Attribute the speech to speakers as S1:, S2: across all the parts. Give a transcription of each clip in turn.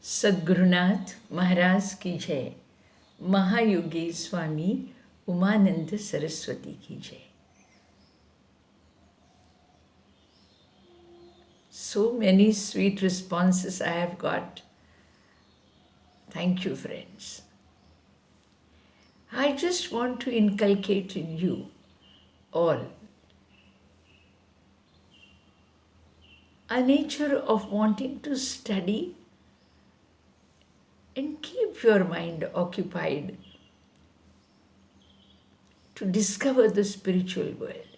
S1: सद्गुरुनाथ महाराज की जय। महायोगी स्वामी उमानंद सरस्वती की जय। So many sweet responses I have got. Thank you, friends. I just want to inculcate in you all a nature of wanting to study and keep your mind occupied to discover the spiritual world.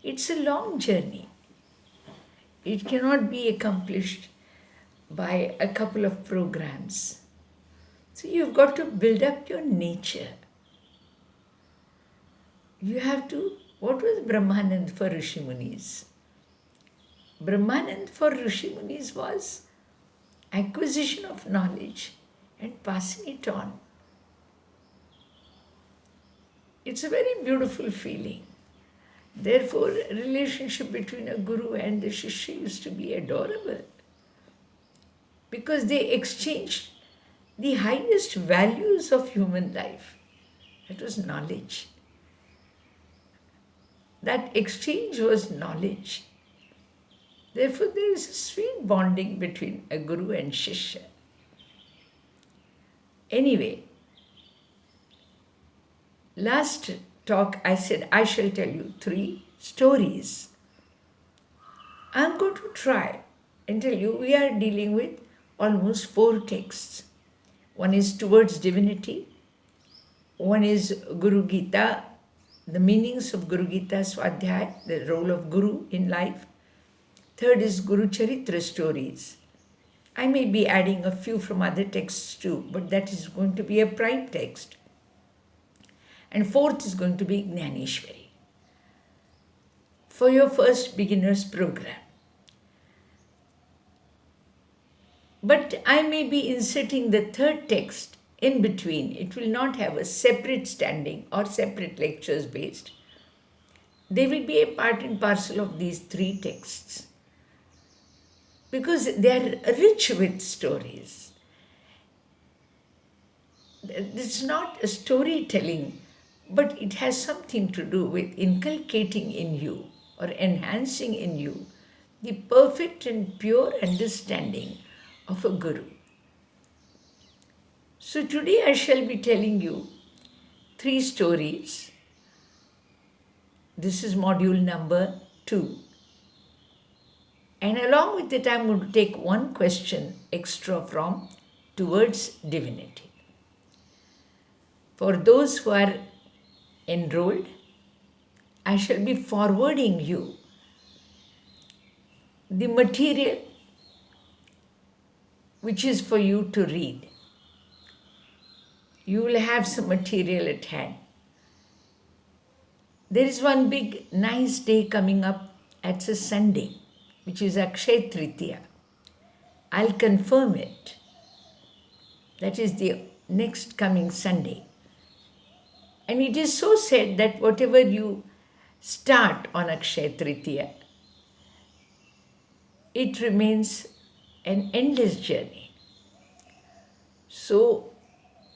S1: It's a long journey. It cannot be accomplished by a couple of programs. So you've got to build up your nature. You have to, what was Brahmanand for Rishi Munis? Brahmanand for Rishi Munis was acquisition of knowledge and passing it on. It's a very beautiful feeling. Therefore, relationship between a guru and the shishya used to be adorable because they exchanged the highest values of human life. That was knowledge. That exchange was knowledge. Therefore, there is a sweet bonding between a guru and shishya. Anyway, last talk I said I shall tell you 3 stories. I'm going to try and tell you we are dealing with almost 4 texts. One is Towards Divinity, one is Guru Gita, the meanings of Guru Gita Swadhyay, the role of Guru in life. Third is Guru Charitra stories. I may be adding a few from other texts too, but that is going to be a prime text. And fourth is going to be Gnaneshwari for your first beginners program. But I may be inserting the third text in between. It will not have a separate standing or separate lectures based. They will be a part and parcel of these 3 texts because they are rich with stories. It's not a storytelling, but it has something to do with inculcating in you or enhancing in you the perfect and pure understanding of a guru. So today I shall be telling you 3 stories. This is module number 2. And along with it, I'm going to take one question extra from Towards Divinity. For those who are enrolled, I shall be forwarding you the material which is for you to read. You will have some material at hand. There is one big nice day coming up. It's a Sunday, which is Akshaya Tritiya. I'll confirm it. That is the next coming Sunday. And it is so said that whatever you start on Akshaya Tritiya, it remains an endless journey. So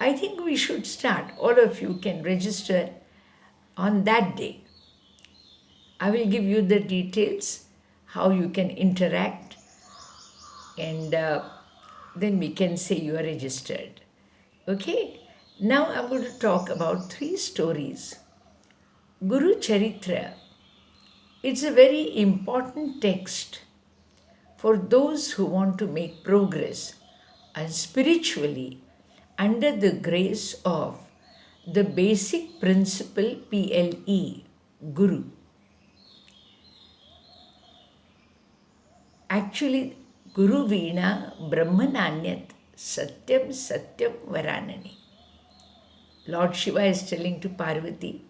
S1: I think we should start. All of you can register on that day. I will give you the details, how you can interact, and then we can say you are registered. Okay? Now I'm going to talk about 3 stories. Guru Charitra. It's a very important text for those who want to make progress and spiritually under the grace of the basic principle PLE, Guru. Actually, Guru Veena Brahmananyat Satyam Satyam Varanani. Lord Shiva is telling to Parvati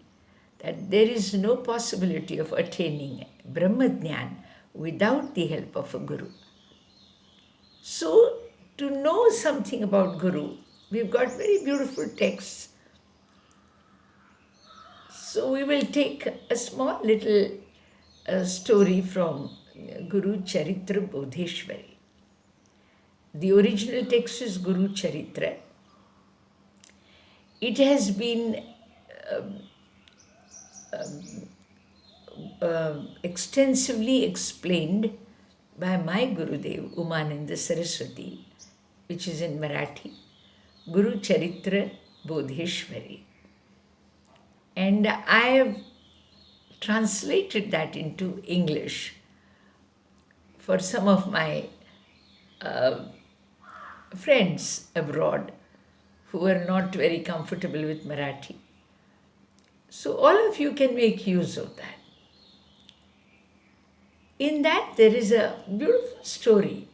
S1: that there is no possibility of attaining Brahmajnan without the help of a Guru. So, to know something about Guru, we've got very beautiful texts. So, we will take a small little story from Guru Charitra Bodheshwari. The original text is Guru Charitra. It has been extensively explained by my Gurudev, Umananda Saraswati, which is in Marathi, Guru Charitra Bodheshwari. And I have translated that into English for some of my friends abroad who are not very comfortable with Marathi. So all of you can make use of that. In that there is a beautiful story.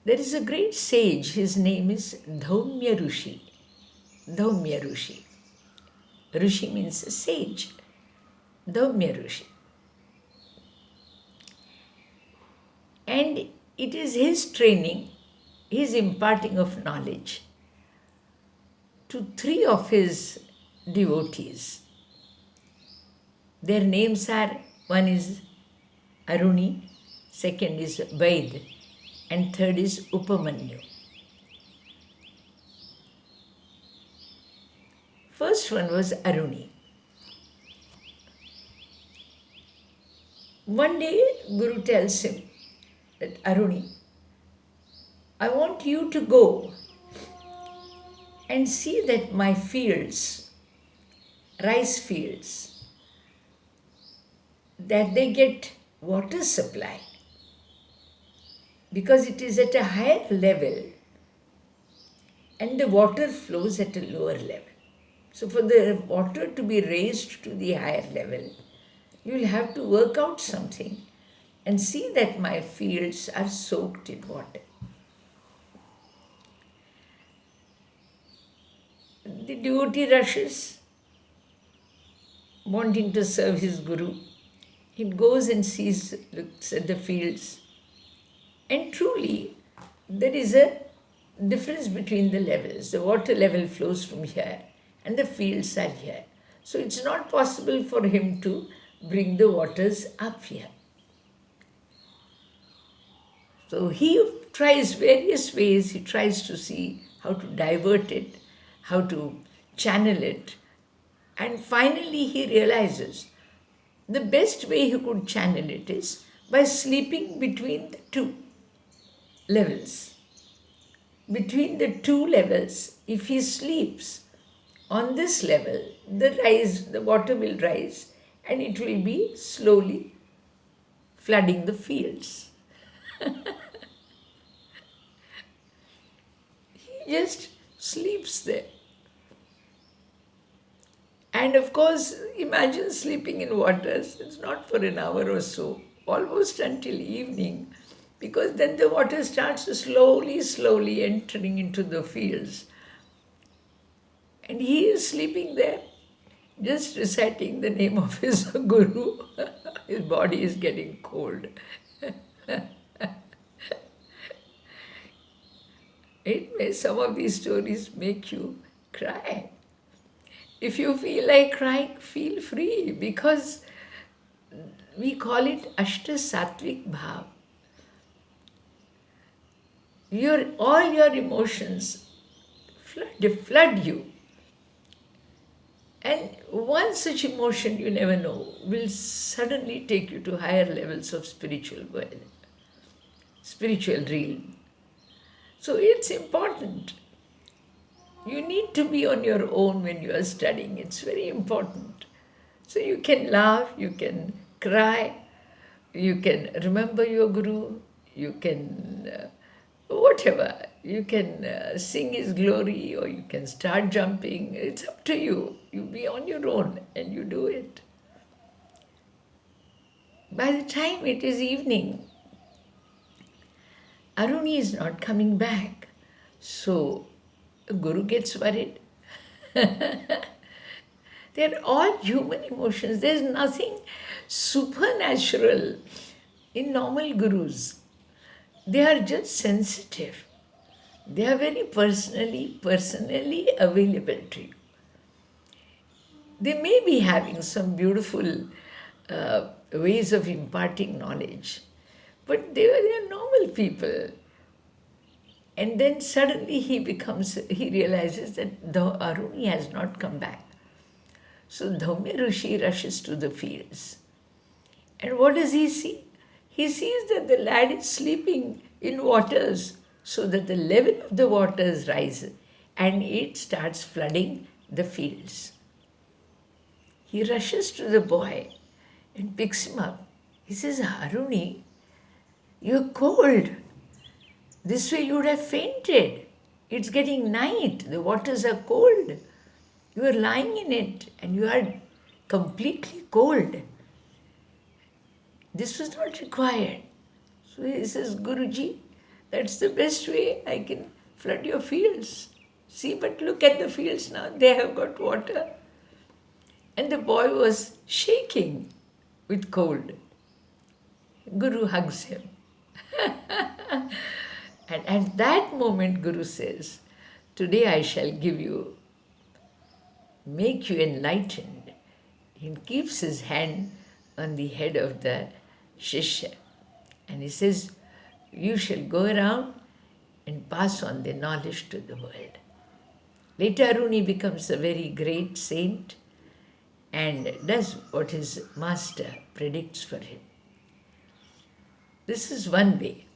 S1: There is a great sage, his name is Dhaumya Rishi. Dhaumya Rishi. Rishi means sage. Dhaumya Rishi. And it is his training, his imparting of knowledge to 3 of his devotees. Their names are, one is Aruni, second is Vaid, and third is Upamanyu. First one was Aruni. One day Guru tells him that, Aruni, I want you to go and see that my fields, rice fields, that they get water supply, because it is at a higher level and the water flows at a lower level. So for the water to be raised to the higher level, you will have to work out something and see that my fields are soaked in water. The devotee rushes, wanting to serve his Guru. He goes and sees, looks at the fields, and truly there is a difference between the levels. The water level flows from here and the fields are here. So it's not possible for him to bring the waters up here. So he tries various ways, he tries to see how to divert it, how to channel it, and finally he realizes the best way he could channel it is by sleeping between the 2 levels. Between the 2 levels, if he sleeps on this level, the water will rise and it will be slowly flooding the fields. He just sleeps there. And of course, imagine sleeping in waters. It's not for an hour or so, almost until evening, because then the water starts to slowly entering into the fields. And he is sleeping there, just reciting the name of his Guru. His body is getting cold. Some of these stories make you cry. If you feel like crying, feel free, because we call it Ashta Satvik Bhav. All your emotions flood you. And one such emotion, you never know, will suddenly take you to higher levels of spiritual world, spiritual realm. So it's important. You need to be on your own when you are studying. It's very important. So you can laugh, you can cry, you can remember your Guru, you can whatever. You can sing his glory, or you can start jumping. It's up to you. You be on your own and you do it. By the time it is evening, Aruni is not coming back. So Guru gets worried. They're all human emotions. There's nothing supernatural in normal gurus. They are just sensitive. They are very personally available to you. They may be having some beautiful ways of imparting knowledge, but they are normal people. And then suddenly he realizes that the Aruni has not come back. So Dhaumya Rishi rushes to the fields. And what does he see? He sees that the lad is sleeping in waters so that the level of the waters rises and it starts flooding the fields. He rushes to the boy and picks him up. He says, Aruni, you're cold. This way you would have fainted. It's getting night. The waters are cold. You are lying in it and you are completely cold. This was not required. So he says, Guruji, that's the best way I can flood your fields. See, but look at the fields now. They have got water. And the boy was shaking with cold. Guru hugs him. And at that moment, Guru says, today I shall make you enlightened. He keeps his hand on the head of the Shishya. And he says, you shall go around and pass on the knowledge to the world. Later, Aruni becomes a very great saint and does what his master predicts for him. This is one way.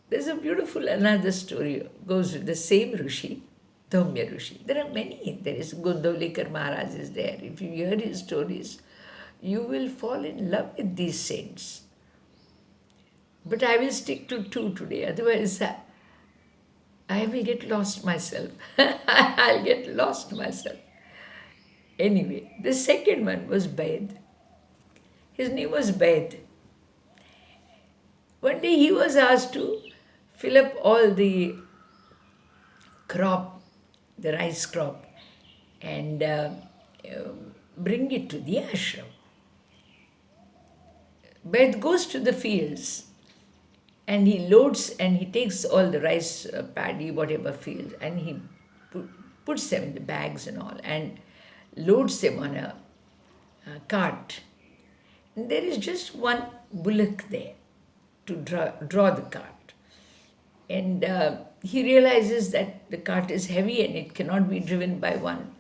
S1: There's a beautiful another story, goes with the same Rishi, Dhaumya Rishi. There are many. There is Gondolikar Maharaj is there. If you hear his stories, you will fall in love with these saints. But I will stick to two today. Otherwise, I will get lost myself. I'll get lost myself. Anyway, the second one was Baid. His name was Baid. One day he was asked to fill up all the crop, the rice crop, and bring it to the ashram. Baid goes to the fields and he loads and he takes all the rice, paddy, whatever field, and he puts them in the bags and all and loads them on a cart. And there is just one bullock there to draw the cart. And he realizes that the cart is heavy and it cannot be driven by one.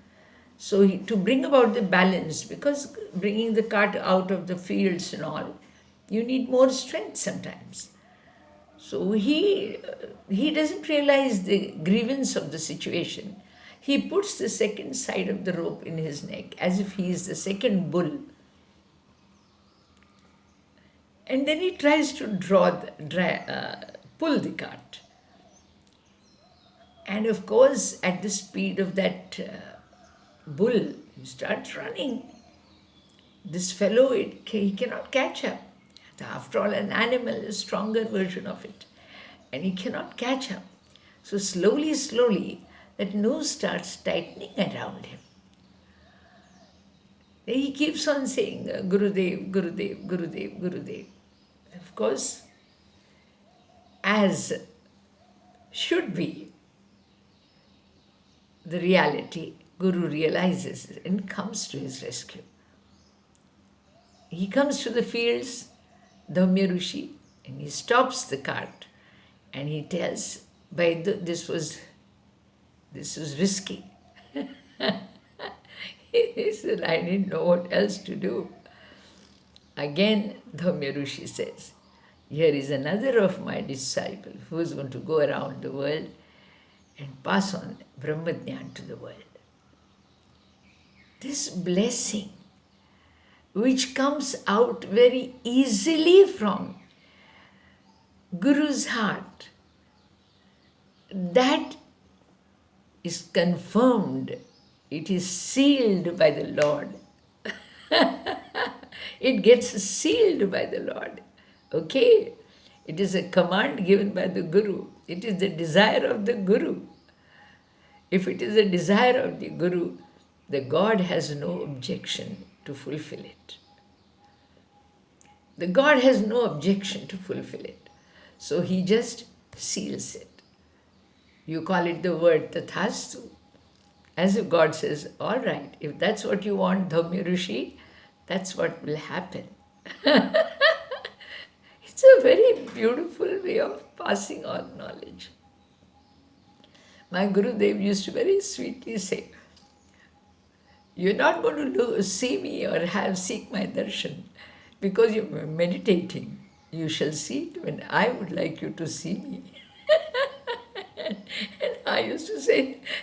S1: So to bring about the balance, because bringing the cart out of the fields and all, you need more strength sometimes. So he doesn't realize the grievance of the situation. He puts the second side of the rope in his neck as if he is the second bull. And then he tries to pull the cart. And of course, at the speed of that bull, he starts running. This fellow, he cannot catch up. After all, an animal is a stronger version of it. And he cannot catch up. So slowly, that noose starts tightening around him. Then he keeps on saying, Gurudev, Gurudev, Gurudev, Gurudev. Of course, as should be the reality, Guru realizes it and comes to his rescue. He comes to the fields, Dhaumya Rishi, and he stops the cart and he tells, this was risky. He said, I didn't know what else to do. Again, Dhaumya Rishi says, here is another of my disciples who is going to go around the world and pass on Brahmajnana to the world. This blessing, which comes out very easily from Guru's heart, that is confirmed, it is sealed by the Lord. It gets sealed by the Lord. Okay? It is a command given by the Guru. It is the desire of the Guru. If it is a desire of the Guru, the God has no objection to fulfill it. The God has no objection to fulfill it. So he just seals it. You call it the word Tathastu. As if God says, all right, if that's what you want, Dhaumya Rishi, that's what will happen. It's a very beautiful way of passing on knowledge. My Gurudev used to very sweetly say, "You're not going to see me or seek my darshan because you're meditating. You shall see it when I would like you to see me." And I used to say,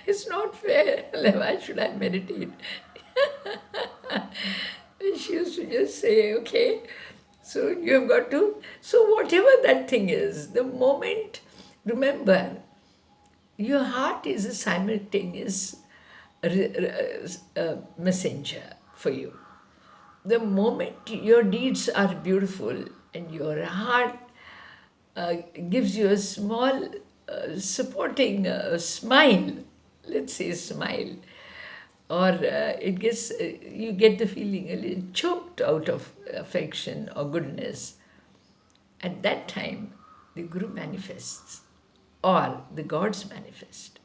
S1: "It's not fair. Why should I meditate?" And she used to just say, "Okay, so you have got to." So, whatever that thing is, the moment, remember, your heart is a simultaneous messenger for you. The moment your deeds are beautiful and your heart gives you a small supporting smile, let's say smile, or it gets you get the feeling a little choked out of affection or goodness, at that time the Guru manifests or the gods manifest.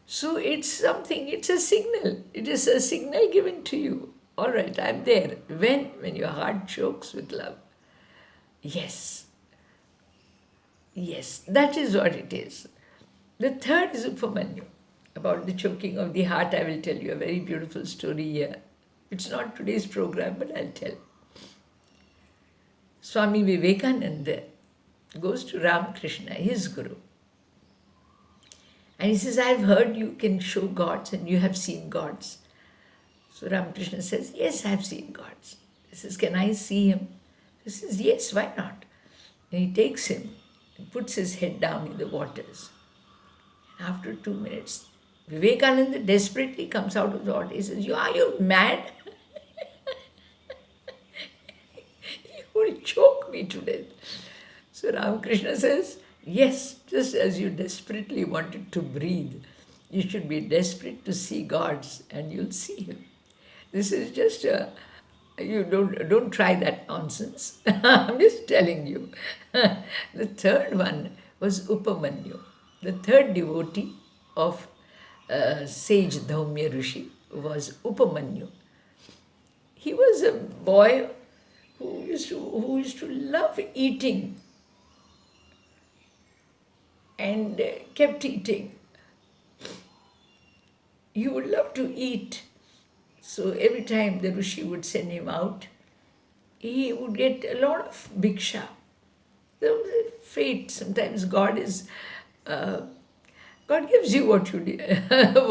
S1: So it's something, it's a signal. It is a signal given to you. All right, I'm there. When your heart chokes with love. Yes, yes, that is what it is. The third is Upamanyu. About the choking of the heart, I will tell you a very beautiful story here. It's not today's program, but I'll tell. Swamy Vivekananda goes to Ramakrishna, his guru, and he says, "I've heard you can show gods and you have seen gods." So Ramakrishna says, "Yes, I've seen gods." He says, "Can I see him?" He says, "Yes, why not?" And he takes him and puts his head down in the waters. And after 2 minutes, Vivekananda desperately comes out of the water. He says, Are you mad? You will choke me to death." So Ramakrishna says, "Yes, just as you desperately wanted to breathe, you should be desperate to see gods and you'll see him." This is just you don't try that nonsense. I'm just telling you. The third one was Upamanyu, the third devotee of sage Dhaumya Rishi was Upamanyu. He was a boy who used to love eating and kept eating. He would love to eat. So every time the Rishi would send him out, he would get a lot of bhiksha. There was a fate. Sometimes God gives you what you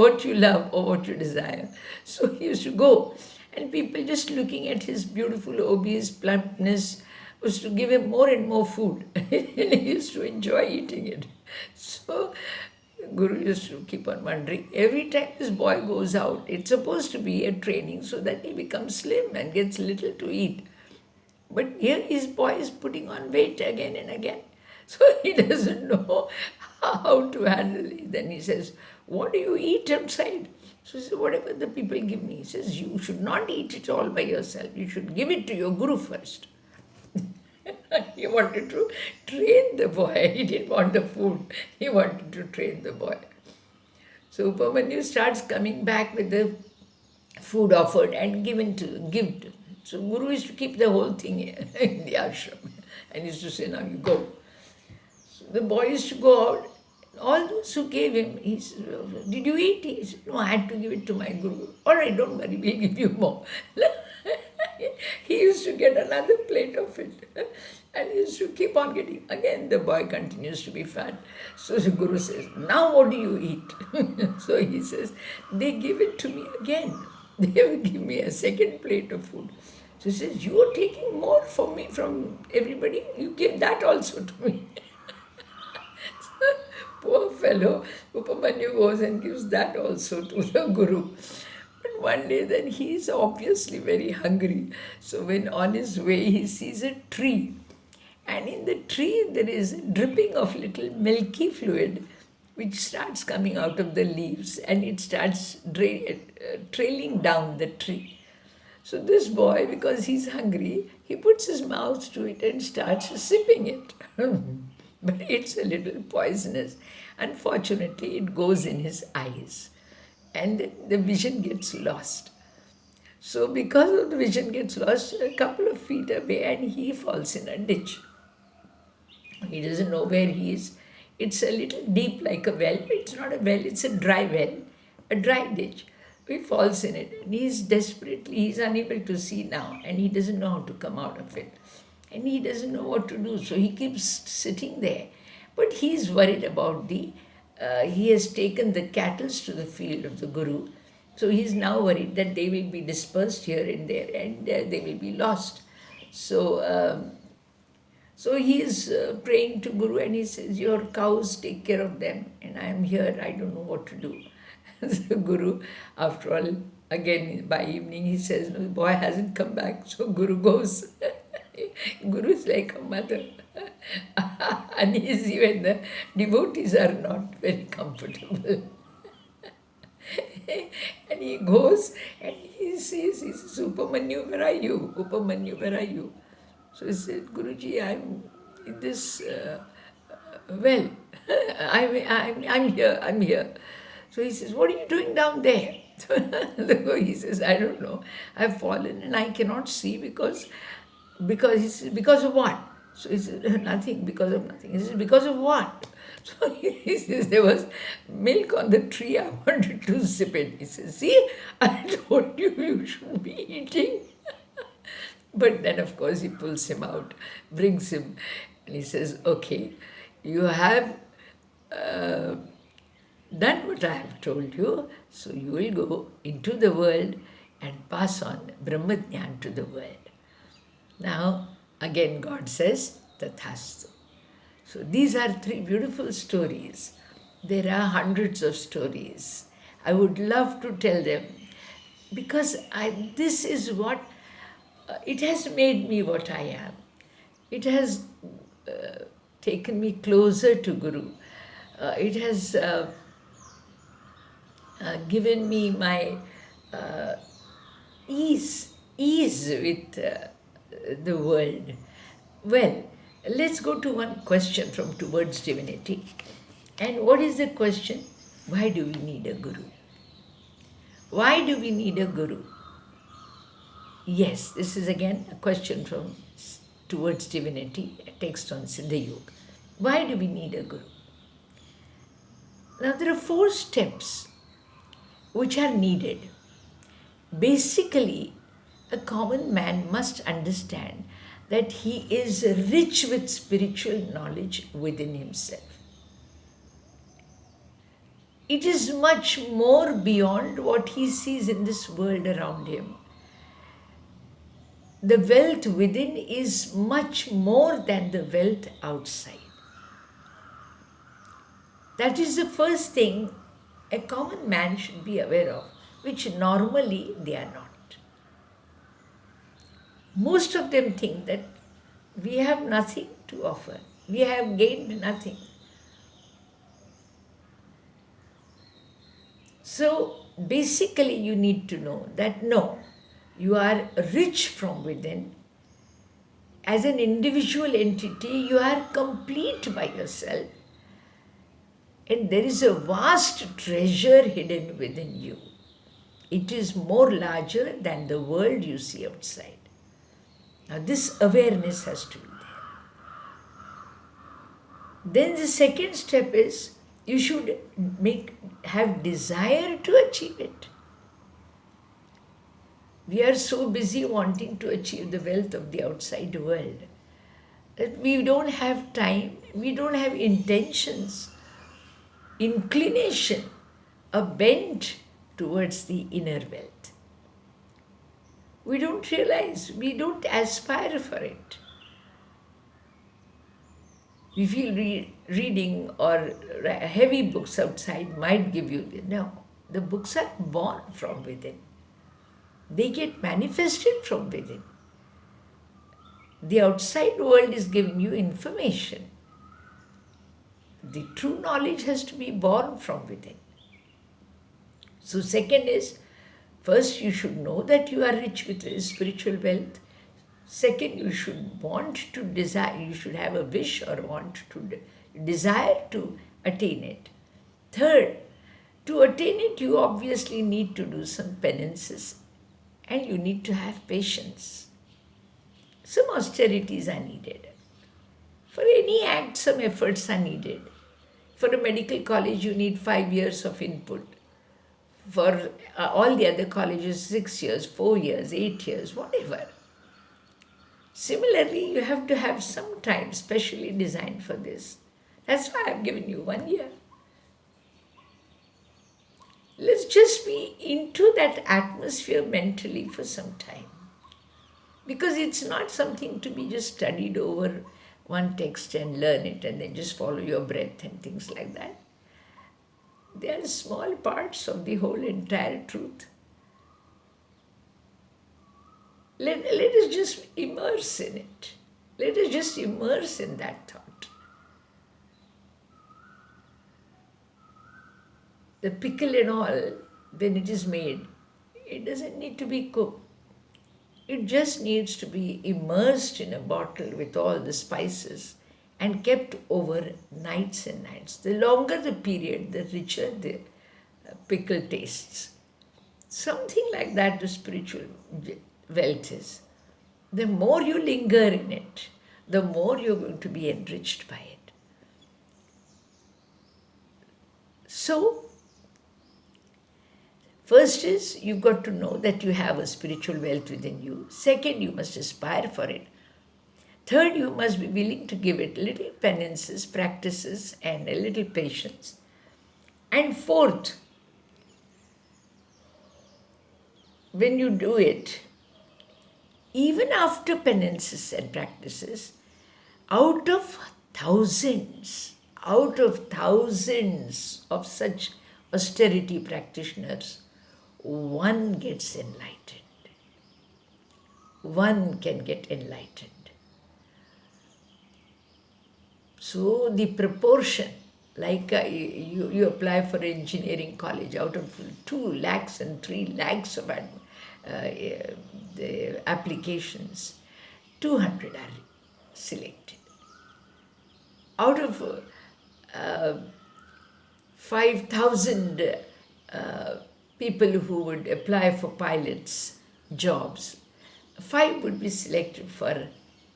S1: what you love or what you desire. So he used to go, and people just looking at his beautiful obese plumpness was to give him more and more food, and he used to enjoy eating it. So Guru used to keep on wondering, every time this boy goes out, it's supposed to be a training so that he becomes slim and gets little to eat. But here his boy is putting on weight again and again. So he doesn't know how to handle it. Then he says, "What do you eat outside?" So he says, "Whatever the people give me." He says, "You should not eat it all by yourself. You should give it to your Guru first." He wanted to train the boy. He didn't want the food. He wanted to train the boy. So Upamanyu starts coming back with the food offered and give to. So Guru used to keep the whole thing in the ashram and used to say, "Now you go." So the boy used to go out. All those who gave him, he said, "Did you eat?" He said, "No, I had to give it to my Guru." "All right, don't worry, we'll give you more." He used to get another plate of it and he used to keep on getting. Again, the boy continues to be fat. So the Guru says, "Now what do you eat?" So he says, "They give it to me again. They will give me a second plate of food." So he says, "You are taking more from me, from everybody. You give that also to me." Poor fellow, Upamanyu goes and gives that also to the Guru. But one day then he is obviously very hungry. So when on his way he sees a tree. And in the tree there is a dripping of little milky fluid which starts coming out of the leaves and it starts trailing down the tree. So this boy, because he's hungry, he puts his mouth to it and starts sipping it. But it's a little poisonous. Unfortunately, it goes in his eyes and the vision gets lost. So because of the vision gets lost, a couple of feet away and he falls in a ditch. He doesn't know where he is. It's a little deep like a well. It's not a well, it's a dry well, a dry ditch. He falls in it and he's unable to see now and he doesn't know how to come out of it. And he doesn't know what to do, so he keeps sitting there. But he's worried about he has taken the cattle to the field of the Guru. So he's now worried that they will be dispersed here and there and they will be lost. So he is praying to Guru and he says, your cows, take care of them and I am here, I don't know what to do. So Guru, after all, again by evening he says, no, the boy hasn't come back. So Guru goes. Guru is like a mother. Uneasy when the devotees are not very comfortable. And he goes and he says, Upamanyu, where are you? Upamanyu, where are you? So he said, Guruji, I'm in this well. I'm here. So he says, what are you doing down there? He says, I don't know. I've fallen and I cannot see because he says, because of what? So he says, nothing, because of nothing. He says, because of what? So he says, there was milk on the tree, I wanted to sip it. He says, see, I told you you should be eating. But then, of course, he pulls him out, brings him, and he says, okay, you have done what I have told you, so you will go into the world and pass on Brahmajnana to the world. Now, again, God says, Tathastu. So these are three beautiful stories. There are hundreds of stories. I would love to tell them because this is what, it has made me what I am. It has taken me closer to Guru. It has given me my ease with the world. Well, let's go to one question from Towards Divinity. And what is the question? Why do we need a Guru? Why do we need a Guru? Yes, this is again a question from Towards Divinity, a text on Siddha Yoga. Why do we need a Guru? Now there are 4 steps which are needed. Basically, a common man must understand that he is rich with spiritual knowledge within himself. It is much more beyond what he sees in this world around him. The wealth within is much more than the wealth outside. That is the first thing a common man should be aware of, which normally they are not. Most of them think that we have nothing to offer. We have gained nothing. So basically you need to know that no, you are rich from within. As an individual entity, you are complete by yourself. And there is a vast treasure hidden within you. It is more larger than the world you see outside. Now this awareness has to be there. Then the second step is you should have desire to achieve it. We are so busy wanting to achieve the wealth of the outside world that we don't have time, we don't have intentions, inclination, a bent towards the inner wealth. We don't realize, we don't aspire for it. We feel reading or heavy books outside might give you, no, the books are born from within. They get manifested from within. The outside world is giving you information. The true knowledge has to be born from within. So second is, first you should know that you are rich with spiritual wealth. Second, you should want to desire, you should have a wish or want to desire to attain it. Third, to attain it, you obviously need to do some penances and you need to have patience. Some austerities are needed. For any act, some efforts are needed. For a medical college, you need 5 years of input. For all the other colleges, 6 years, 4 years, 8 years, whatever. Similarly, you have to have some time specially designed for this. That's why I've given you 1 year. Let's just be into that atmosphere mentally for some time. Because it's not something to be just studied over one text and learn it and then just follow your breath and things like that. They are small parts of the whole entire truth. Let us just immerse in it. Let us just immerse in that thought. The pickle and all, when it is made, it doesn't need to be cooked. It just needs to be immersed in a bottle with all the spices and kept over nights and nights. The longer the period, the richer the pickle tastes. Something like that the spiritual wealth is. The more you linger in it, the more you're going to be enriched by it. So, first is you've got to know that you have a spiritual wealth within you. Second, you must aspire for it. Third, you must be willing to give it little penances, practices, and a little patience. And fourth, when you do it, even after penances and practices, out of thousands of such austerity practitioners, one gets enlightened. One can get enlightened. So the proportion, like you apply for engineering college, out of 2 lakhs and 3 lakhs of the applications, 200 are selected. Out of 5,000 people who would apply for pilots' jobs, 5 would be selected for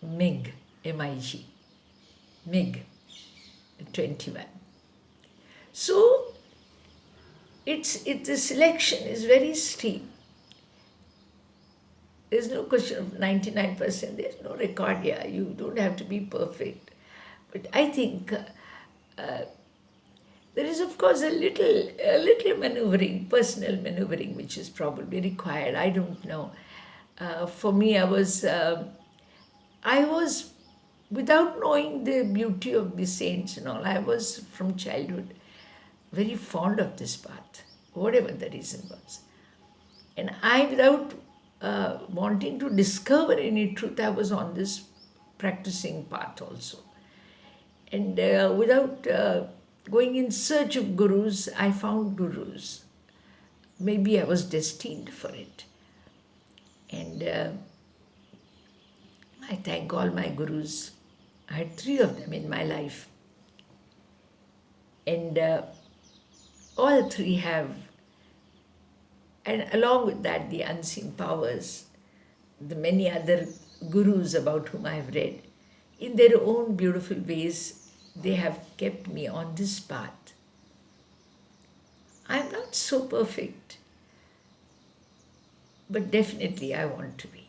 S1: MIG, MIG, MIG 21. So the selection is very steep. There's no question of 99%. There's no record here. You don't have to be perfect. But I think there is, of course, a little maneuvering, personal maneuvering, which is probably required. I don't know. For me, I was, without knowing the beauty of the saints and all, I was from childhood very fond of this path, whatever the reason was. And without wanting to discover any truth, I was on this practicing path also. And without going in search of gurus, I found gurus. Maybe I was destined for it. And I thank all my gurus. I had 3 of them in my life. And all 3 have, and along with that, the unseen powers, the many other gurus about whom I have read, in their own beautiful ways, they have kept me on this path. I'm not so perfect, but definitely I want to be.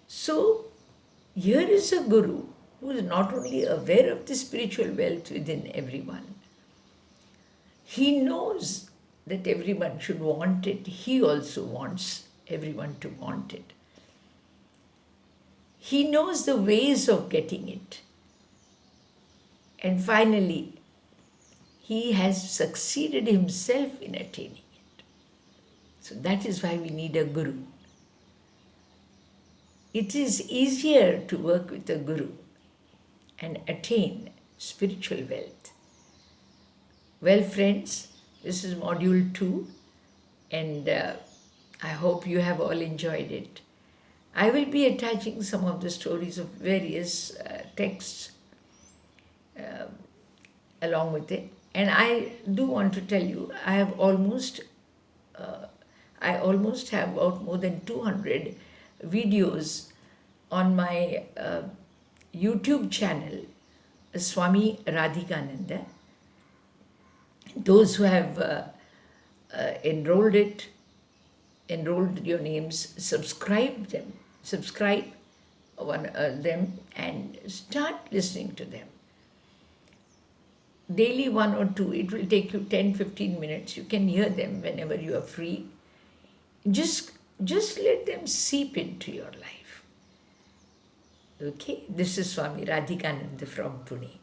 S1: So, here is a guru who is not only aware of the spiritual wealth within everyone, he knows that everyone should want it. He also wants everyone to want it. He knows the ways of getting it. And finally, he has succeeded himself in attaining it. So that is why we need a guru. It is easier to work with a guru and attain spiritual wealth. Well, friends, this is module 2, and I hope you have all enjoyed it. I will be attaching some of the stories of various texts along with it. And I do want to tell you, I almost have about more than 200 videos on my YouTube channel, Swamy Radhikananda. Those who have enrolled your names, subscribe them and start listening to them. Daily one or two, it will take you 10-15 minutes. You can hear them whenever you are free. Just let them seep into your life. Okay, this is Swamy Radhikananda from Pune.